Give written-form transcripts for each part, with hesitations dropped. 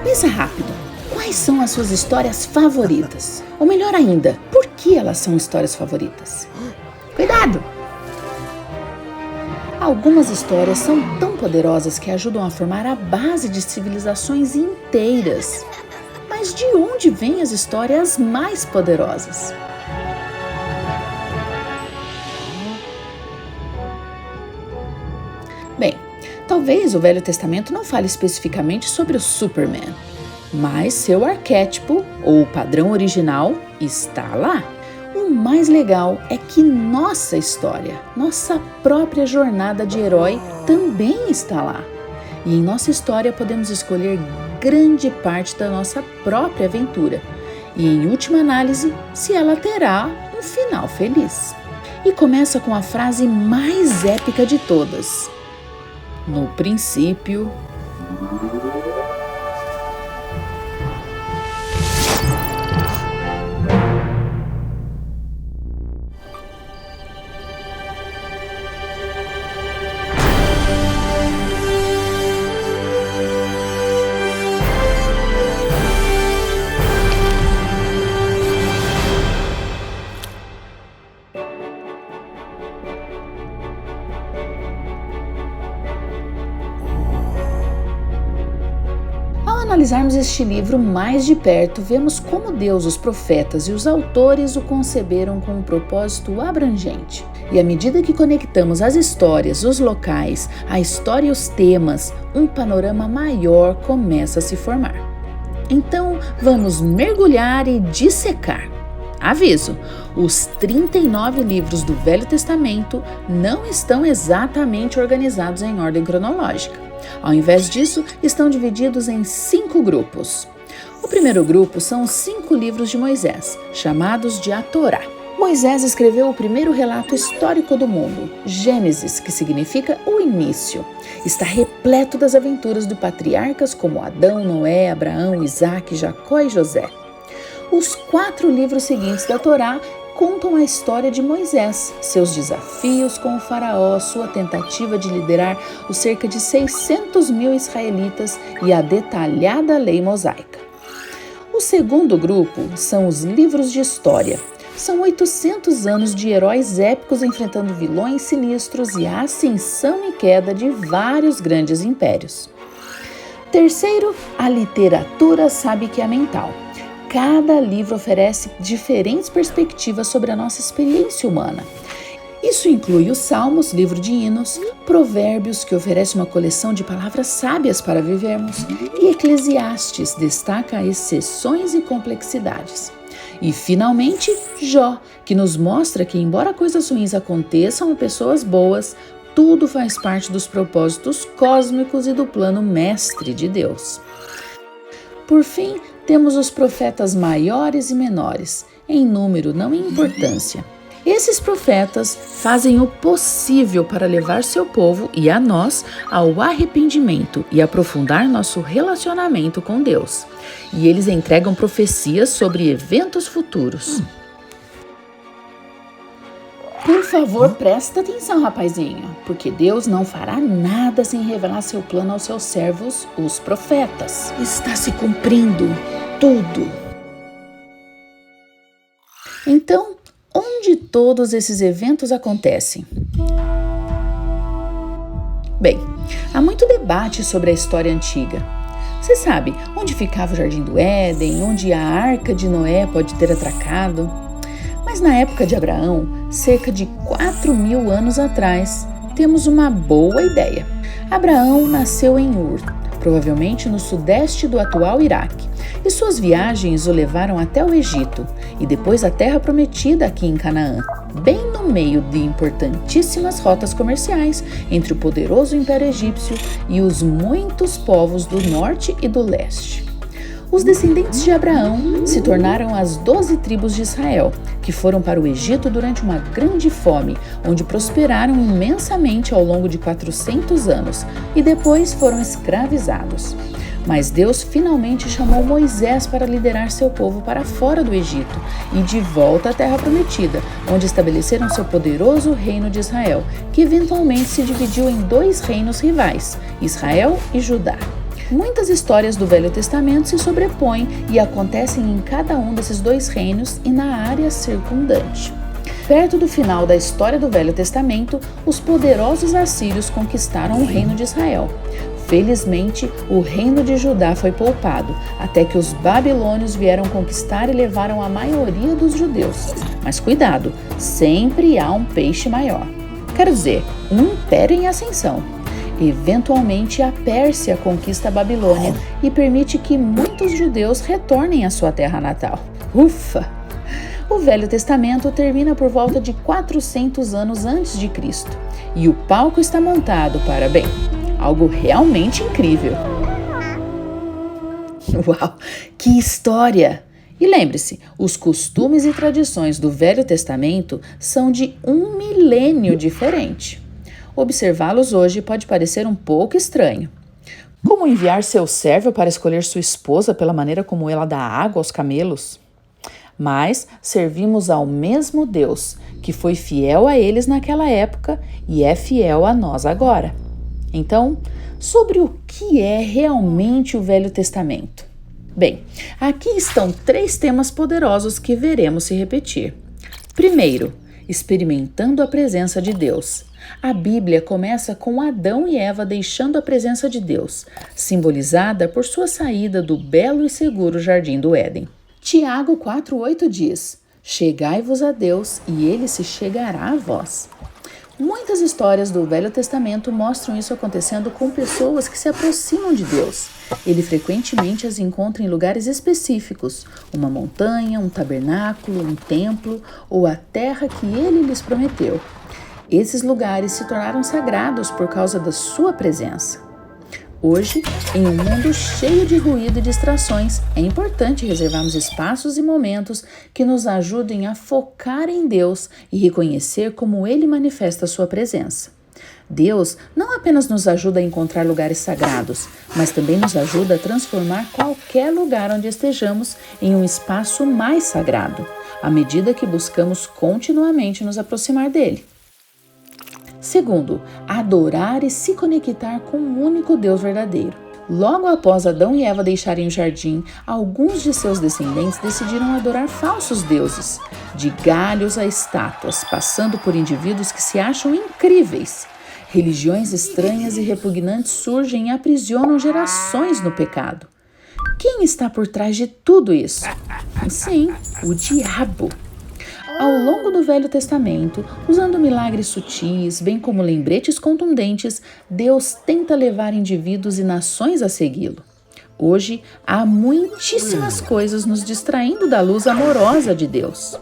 Pensa rápido. Quais são as suas histórias favoritas? Ou melhor ainda, por que elas são histórias favoritas? Cuidado! Algumas histórias são tão poderosas que ajudam a formar a base de civilizações inteiras. Mas de onde vêm as histórias mais poderosas? Bem, talvez o Velho Testamento não fale especificamente sobre o Superman, mas seu arquétipo, ou padrão original, está lá. O mais legal é que nossa história, nossa própria jornada de herói também está lá. E em nossa história podemos escolher grande parte da nossa própria aventura. E em última análise, se ela terá um final feliz. E começa com a frase mais épica de todas. No princípio... Ao analisarmos este livro mais de perto, vemos como Deus, os profetas e os autores o conceberam com um propósito abrangente. E à medida que conectamos as histórias, os locais, a história e os temas, um panorama maior começa a se formar. Então, vamos mergulhar e dissecar. Aviso, os 39 livros do Velho Testamento não estão exatamente organizados em ordem cronológica. Ao invés disso, estão divididos em 5 grupos. O primeiro grupo são os 5 livros de Moisés, chamados de a Torá. Moisés escreveu o primeiro relato histórico do mundo, Gênesis, que significa o início. Está repleto das aventuras de patriarcas como Adão, Noé, Abraão, Isaque, Jacó e José. Os 4 livros seguintes da Torá contam a história de Moisés, seus desafios com o faraó, sua tentativa de liderar os cerca de 600 mil israelitas e a detalhada lei mosaica. O segundo grupo são os livros de história. São 800 anos de heróis épicos enfrentando vilões sinistros e a ascensão e queda de vários grandes impérios. Terceiro, a literatura sabiamente-mental. Cada livro oferece diferentes perspectivas sobre a nossa experiência humana. Isso inclui os Salmos, livro de hinos, Provérbios, que oferece uma coleção de palavras sábias para vivermos, e Eclesiastes destaca exceções e complexidades. E, finalmente, Jó, que nos mostra que, embora coisas ruins aconteçam a pessoas boas, tudo faz parte dos propósitos cósmicos e do plano mestre de Deus. Por fim, temos os profetas maiores e menores, em número, não em importância. Esses profetas fazem o possível para levar seu povo e a nós ao arrependimento e aprofundar nosso relacionamento com Deus. E eles entregam profecias sobre eventos futuros. Por favor, presta atenção, rapazinho, porque Deus não fará nada sem revelar seu plano aos seus servos, os profetas. Está se cumprindo tudo. Então, onde todos esses eventos acontecem? Bem, há muito debate sobre a história antiga. Você sabe onde ficava o Jardim do Éden, onde a Arca de Noé pode ter atracado? Mas na época de Abraão, cerca de 4.000 anos atrás, temos uma boa ideia. Abraão nasceu em Ur, provavelmente no sudeste do atual Iraque, e suas viagens o levaram até o Egito e depois à Terra Prometida aqui em Canaã, bem no meio de importantíssimas rotas comerciais entre o poderoso Império Egípcio e os muitos povos do norte e do leste. Os descendentes de Abraão se tornaram as 12 tribos de Israel, que foram para o Egito durante uma grande fome, onde prosperaram imensamente ao longo de 400 anos e depois foram escravizados. Mas Deus finalmente chamou Moisés para liderar seu povo para fora do Egito e de volta à Terra Prometida, onde estabeleceram seu poderoso reino de Israel, que eventualmente se dividiu em 2 reinos rivais, Israel e Judá. Muitas histórias do Velho Testamento se sobrepõem e acontecem em cada um desses dois reinos e na área circundante. Perto do final da história do Velho Testamento, os poderosos assírios conquistaram o reino de Israel. Felizmente, o reino de Judá foi poupado, até que os babilônios vieram conquistar e levaram a maioria dos judeus. Mas cuidado, sempre há um peixe maior. Quero dizer, um império em ascensão. Eventualmente, a Pérsia conquista a Babilônia e permite que muitos judeus retornem à sua terra natal. Ufa! O Velho Testamento termina por volta de 400 anos antes de Cristo. E o palco está montado para, bem, algo realmente incrível. Uau! Que história! E lembre-se, os costumes e tradições do Velho Testamento são de 1 milênio diferente. Observá-los hoje pode parecer um pouco estranho. Como enviar seu servo para escolher sua esposa pela maneira como ela dá água aos camelos? Mas servimos ao mesmo Deus, que foi fiel a eles naquela época e é fiel a nós agora. Então, sobre o que é realmente o Velho Testamento? Bem, aqui estão 3 temas poderosos que veremos se repetir. Primeiro, experimentando a presença de Deus. A Bíblia começa com Adão e Eva deixando a presença de Deus, simbolizada por sua saída do belo e seguro Jardim do Éden. Tiago 4,8 diz: chegai-vos a Deus e ele se chegará a vós. Muitas histórias do Velho Testamento mostram isso acontecendo com pessoas que se aproximam de Deus. Ele frequentemente as encontra em lugares específicos, uma montanha, um tabernáculo, um templo ou a terra que ele lhes prometeu. Esses lugares se tornaram sagrados por causa da sua presença. Hoje, em um mundo cheio de ruído e distrações, é importante reservarmos espaços e momentos que nos ajudem a focar em Deus e reconhecer como Ele manifesta a sua presença. Deus não apenas nos ajuda a encontrar lugares sagrados, mas também nos ajuda a transformar qualquer lugar onde estejamos em um espaço mais sagrado, à medida que buscamos continuamente nos aproximar dele. Segundo, adorar e se conectar com o único Deus verdadeiro. Logo após Adão e Eva deixarem o jardim, alguns de seus descendentes decidiram adorar falsos deuses, de galhos a estátuas, passando por indivíduos que se acham incríveis. Religiões estranhas e repugnantes surgem e aprisionam gerações no pecado. Quem está por trás de tudo isso? Sim, o diabo. Ao longo do Velho Testamento, usando milagres sutis, bem como lembretes contundentes, Deus tenta levar indivíduos e nações a segui-lo. Hoje, há muitíssimas coisas nos distraindo da luz amorosa de Deus.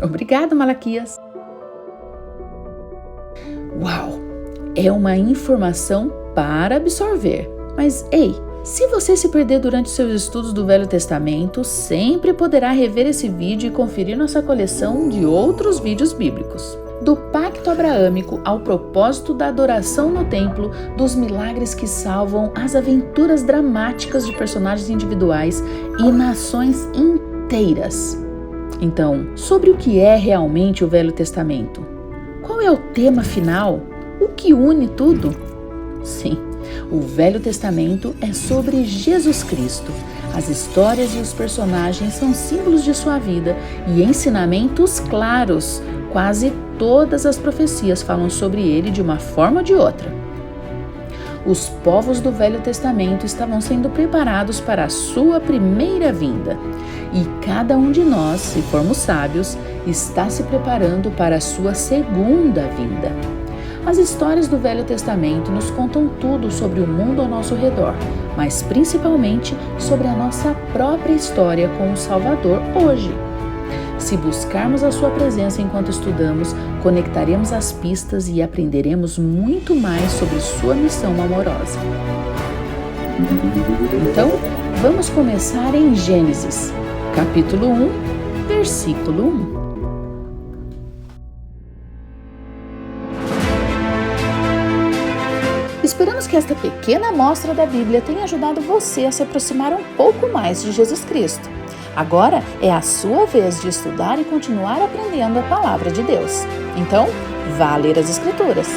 Obrigado, Malaquias. Uau! É uma informação para absorver. Mas, ei! Se você se perder durante seus estudos do Velho Testamento, sempre poderá rever esse vídeo e conferir nossa coleção de outros vídeos bíblicos. Do pacto abraâmico ao propósito da adoração no templo, dos milagres que salvam, às aventuras dramáticas de personagens individuais e nações inteiras. Então, sobre o que é realmente o Velho Testamento? Qual é o tema final? O que une tudo? Sim. O Velho Testamento é sobre Jesus Cristo. As histórias e os personagens são símbolos de sua vida e ensinamentos claros. Quase todas as profecias falam sobre ele de uma forma ou de outra. Os povos do Velho Testamento estavam sendo preparados para a sua primeira vinda. E cada um de nós, se formos sábios, está se preparando para a sua segunda vinda. As histórias do Velho Testamento nos contam tudo sobre o mundo ao nosso redor, mas principalmente sobre a nossa própria história com o Salvador hoje. Se buscarmos a sua presença enquanto estudamos, conectaremos as pistas e aprenderemos muito mais sobre sua missão amorosa. Então, vamos começar em Gênesis, capítulo 1, versículo 1. Esperamos que esta pequena amostra da Bíblia tenha ajudado você a se aproximar um pouco mais de Jesus Cristo. Agora é a sua vez de estudar e continuar aprendendo a palavra de Deus. Então, vá ler as Escrituras.